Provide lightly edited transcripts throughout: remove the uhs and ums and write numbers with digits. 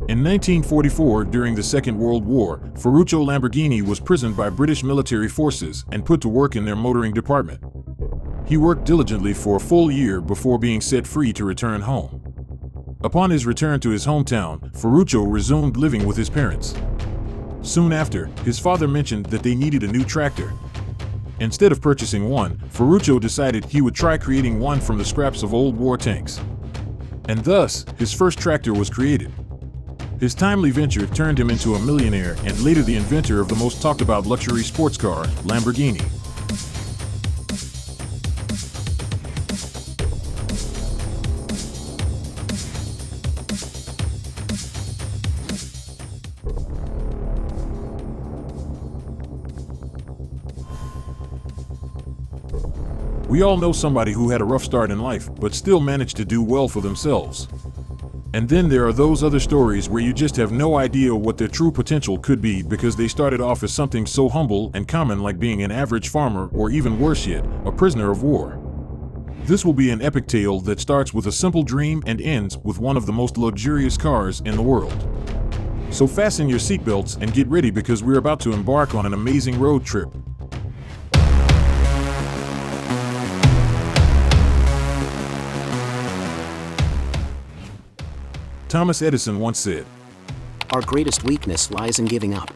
In 1944, during the Second World War, Ferruccio Lamborghini was prisoned by British military forces and put to work in their motoring department. He worked diligently for a full year before being set free to return home. Upon his return to his hometown, Ferruccio resumed living with his parents. Soon after, his father mentioned that they needed a new tractor. Instead of purchasing one, Ferruccio decided he would try creating one from the scraps of old war tanks. And thus, his first tractor was created. His timely venture turned him into a millionaire and later the inventor of the most talked about luxury sports car, Lamborghini. We all know somebody who had a rough start in life, but still managed to do well for themselves. And then there are those other stories where you just have no idea what their true potential could be because they started off as something so humble and common like being an average farmer or even worse yet, a prisoner of war. This will be an epic tale that starts with a simple dream and ends with one of the most luxurious cars in the world. So fasten your seatbelts and get ready because we're about to embark on an amazing road trip. Thomas Edison once said, "Our greatest weakness lies in giving up.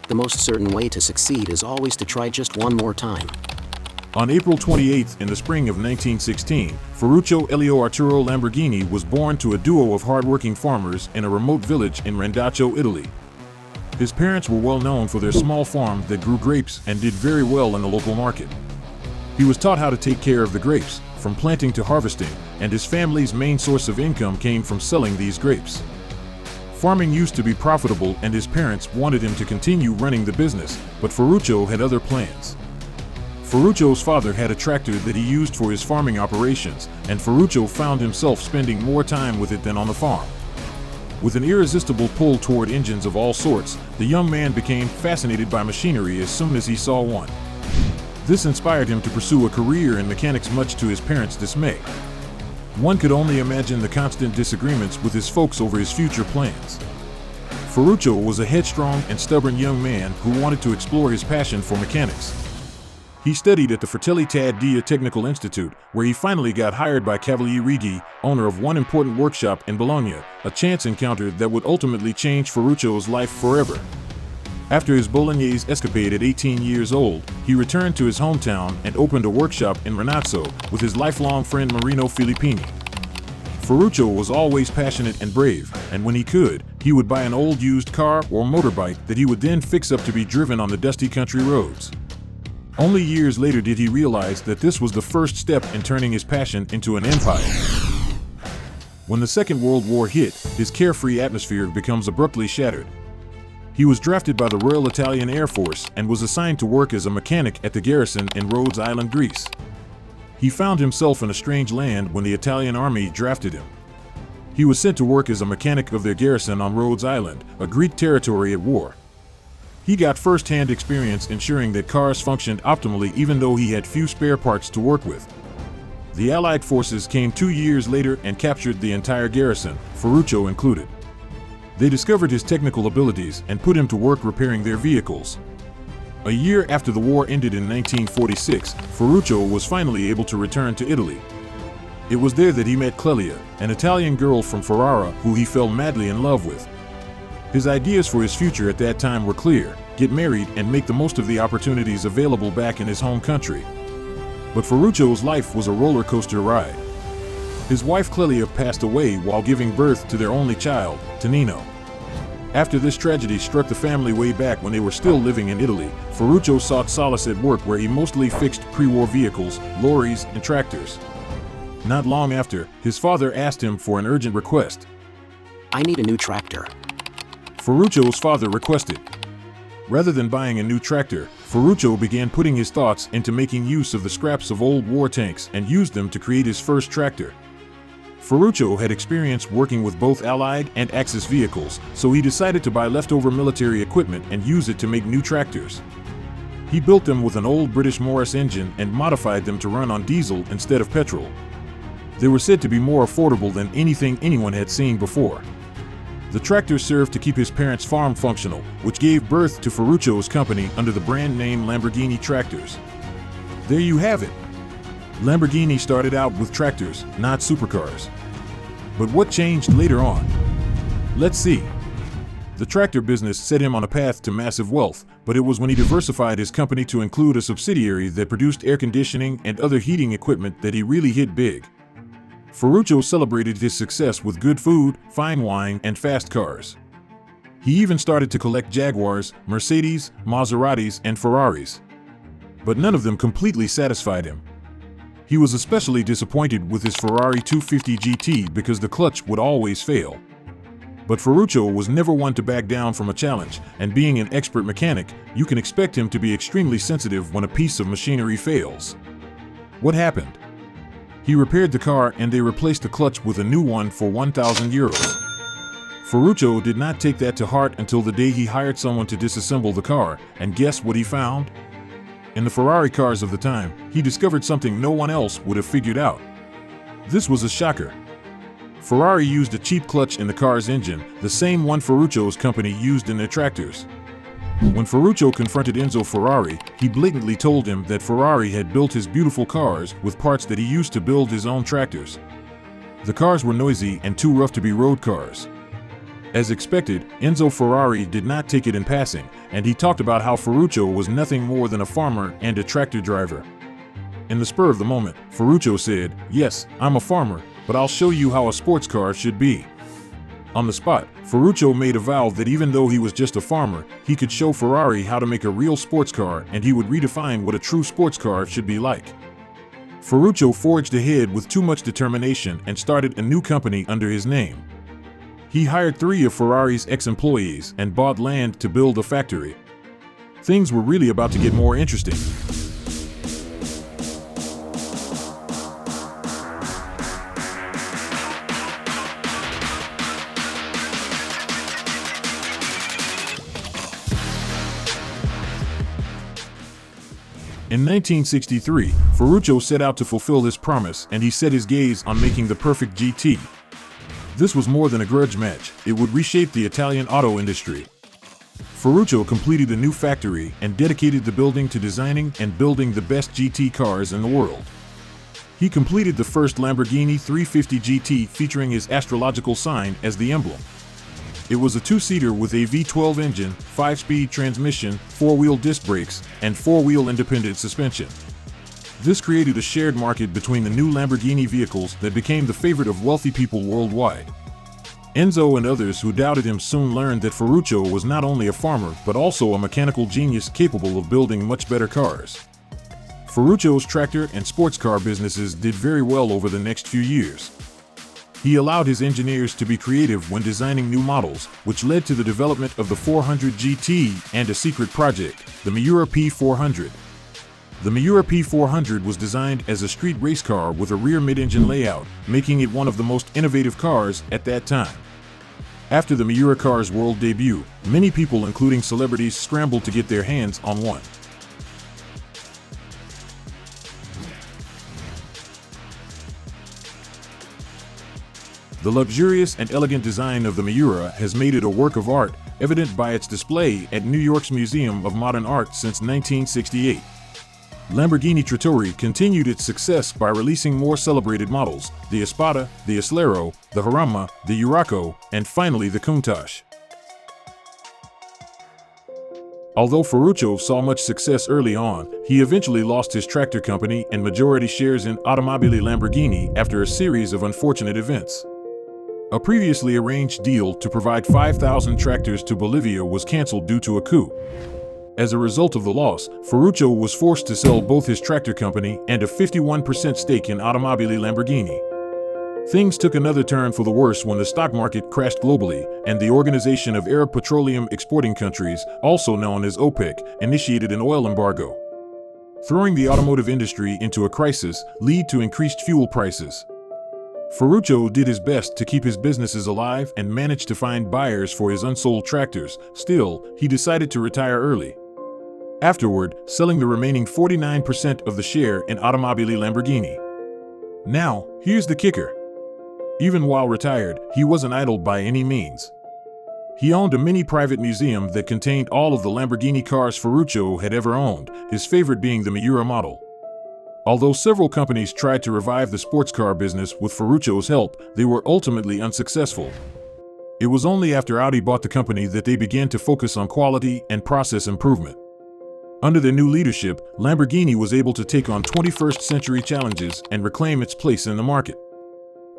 The most certain way to succeed is always to try just one more time." On April 28th in the spring of 1916, Ferruccio Elio Arturo Lamborghini was born to a duo of hard-working farmers in a remote village in Randazzo, Italy. His parents were well known for their small farm that grew grapes and did very well in the local market. He was taught how to take care of the grapes, from planting to harvesting, and his family's main source of income came from selling these grapes. Farming used to be profitable and his parents wanted him to continue running the business, but Ferruccio had other plans. Ferruccio's father had a tractor that he used for his farming operations, and Ferruccio found himself spending more time with it than on the farm. With an irresistible pull toward engines of all sorts, the young man became fascinated by machinery as soon as he saw one. This inspired him to pursue a career in mechanics, much to his parents' dismay. One could only imagine the constant disagreements with his folks over his future plans. Ferruccio was a headstrong and stubborn young man who wanted to explore his passion for mechanics. He studied at the Fratelli Taddia Technical Institute, where he finally got hired by Cavaliere Righi, owner of one important workshop in Bologna, a chance encounter that would ultimately change Ferruccio's life forever. After his Bolognese escapade at 18 years old, he returned to his hometown and opened a workshop in Renazzo with his lifelong friend Marino Filippini. Ferruccio was always passionate and brave, and when he could, he would buy an old used car or motorbike that he would then fix up to be driven on the dusty country roads. Only years later did he realize that this was the first step in turning his passion into an empire. When the Second World War hit, his carefree atmosphere becomes abruptly shattered. He was drafted by the Royal Italian Air Force and was assigned to work as a mechanic at the garrison in Rhodes Island, Greece. He found himself in a strange land when the Italian army drafted him. He was sent to work as a mechanic of their garrison on Rhodes Island, a Greek territory at war. He got first-hand experience ensuring that cars functioned optimally even though he had few spare parts to work with. The Allied forces came 2 years later and captured the entire garrison, Ferruccio included. They discovered his technical abilities and put him to work repairing their vehicles. A year after the war ended in 1946, Ferruccio was finally able to return to Italy. It was there that he met Clelia, an Italian girl from Ferrara who he fell madly in love with. His ideas for his future at that time were clear: get married and make the most of the opportunities available back in his home country. But Ferruccio's life was a roller coaster ride. His wife Clelia passed away while giving birth to their only child, Tonino. After this tragedy struck the family way back when they were still living in Italy, Ferruccio sought solace at work where he mostly fixed pre-war vehicles, lorries, and tractors. Not long after, his father asked him for an urgent request. "I need a new tractor." Ferruccio's father requested. Rather than buying a new tractor, Ferruccio began putting his thoughts into making use of the scraps of old war tanks and used them to create his first tractor. Ferruccio had experience working with both Allied and Axis vehicles, so he decided to buy leftover military equipment and use it to make new tractors. He built them with an old British Morris engine and modified them to run on diesel instead of petrol. They were said to be more affordable than anything anyone had seen before. The tractor served to keep his parents' farm functional, which gave birth to Ferruccio's company under the brand name Lamborghini Tractors. There you have it. Lamborghini started out with tractors, not supercars. But what changed later on? Let's see. The tractor business set him on a path to massive wealth, but it was when he diversified his company to include a subsidiary that produced air conditioning and other heating equipment that he really hit big. Ferruccio celebrated his success with good food, fine wine, and fast cars. He even started to collect Jaguars, Mercedes, Maseratis, and Ferraris. But none of them completely satisfied him. He was especially disappointed with his Ferrari 250 GT because the clutch would always fail. But Ferruccio was never one to back down from a challenge, and being an expert mechanic, you can expect him to be extremely sensitive when a piece of machinery fails. What happened? He repaired the car and they replaced the clutch with a new one for €1,000. Ferruccio did not take that to heart until the day he hired someone to disassemble the car, and guess what he found? In the Ferrari cars of the time, he discovered something no one else would have figured out. This was a shocker. Ferrari used a cheap clutch in the car's engine, the same one Ferruccio's company used in their tractors. When Ferruccio confronted Enzo Ferrari, he blatantly told him that Ferrari had built his beautiful cars with parts that he used to build his own tractors. The cars were noisy and too rough to be road cars. As expected, Enzo Ferrari did not take it in passing, and he talked about how Ferruccio was nothing more than a farmer and a tractor driver. In the spur of the moment, Ferruccio said, "Yes, I'm a farmer, but I'll show you how a sports car should be." On the spot, Ferruccio made a vow that even though he was just a farmer, he could show Ferrari how to make a real sports car, and he would redefine what a true sports car should be like. Ferruccio forged ahead with too much determination and started a new company under his name. He hired 3 of Ferrari's ex-employees and bought land to build a factory. Things were really about to get more interesting. In 1963, Ferruccio set out to fulfill this promise, and he set his gaze on making the perfect GT. This was more than a grudge match, it would reshape the Italian auto industry. Ferruccio completed a new factory and dedicated the building to designing and building the best GT cars in the world. He completed the first Lamborghini 350 GT featuring his astrological sign as the emblem. It was a 2-seater with a V12 engine, 5-speed transmission, 4-wheel disc brakes, and 4-wheel independent suspension. This created a shared market between the new Lamborghini vehicles that became the favorite of wealthy people worldwide. Enzo and others who doubted him soon learned that Ferruccio was not only a farmer but also a mechanical genius capable of building much better cars. Ferruccio's tractor and sports car businesses did very well over the next few years. He allowed his engineers to be creative when designing new models, which led to the development of the 400 GT and a secret project, the Miura P400. The Miura P400 was designed as a street race car with a rear mid-engine layout, making it one of the most innovative cars at that time. After the Miura car's world debut, many people, including celebrities, scrambled to get their hands on one. The luxurious and elegant design of the Miura has made it a work of art, evident by its display at New York's Museum of Modern Art since 1968. Lamborghini Trattori continued its success by releasing more celebrated models, the Espada, the Aslero, the Haramma, the Urraco, and finally the Countach. Although Ferruccio saw much success early on, he eventually lost his tractor company and majority shares in Automobili Lamborghini after a series of unfortunate events. A previously arranged deal to provide 5,000 tractors to Bolivia was canceled due to a coup. As a result of the loss, Ferruccio was forced to sell both his tractor company and a 51% stake in Automobili Lamborghini. Things took another turn for the worse when the stock market crashed globally, and the Organization of Arab Petroleum Exporting Countries, also known as OPEC, initiated an oil embargo. Throwing the automotive industry into a crisis led to increased fuel prices. Ferruccio did his best to keep his businesses alive and managed to find buyers for his unsold tractors. Still, he decided to retire early. Afterward, selling the remaining 49% of the share in Automobili Lamborghini. Now, here's the kicker. Even while retired, he wasn't idle by any means. He owned a mini private museum that contained all of the Lamborghini cars Ferruccio had ever owned, his favorite being the Miura model. Although several companies tried to revive the sports car business with Ferruccio's help, they were ultimately unsuccessful. It was only after Audi bought the company that they began to focus on quality and process improvement. Under their new leadership, Lamborghini was able to take on 21st century challenges and reclaim its place in the market.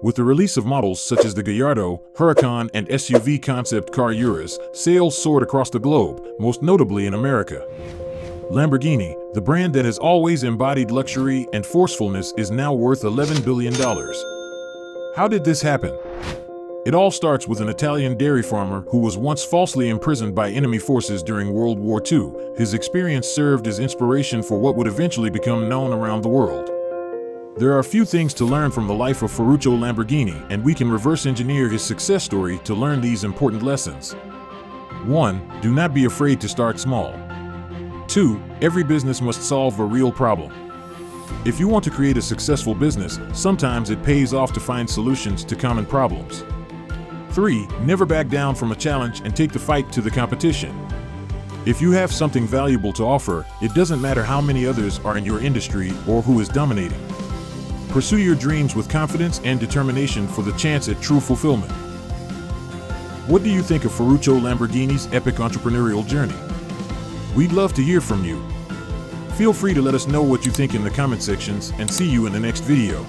With the release of models such as the Gallardo, Huracan, and SUV concept car Urus, sales soared across the globe, most notably in America. Lamborghini, the brand that has always embodied luxury and forcefulness, is now worth $11 billion. How did this happen? It all starts with an Italian dairy farmer who was once falsely imprisoned by enemy forces during World War II. His experience served as inspiration for what would eventually become known around the world. There are a few things to learn from the life of Ferruccio Lamborghini, and we can reverse engineer his success story to learn these important lessons. 1. Do not be afraid to start small. 2. Every business must solve a real problem. If you want to create a successful business, sometimes it pays off to find solutions to common problems. 3. Never back down from a challenge and take the fight to the competition. If you have something valuable to offer, it doesn't matter how many others are in your industry or who is dominating. Pursue your dreams with confidence and determination for the chance at true fulfillment. What do you think of Ferruccio Lamborghini's epic entrepreneurial journey? We'd love to hear from you. Feel free to let us know what you think in the comment sections, and see you in the next video.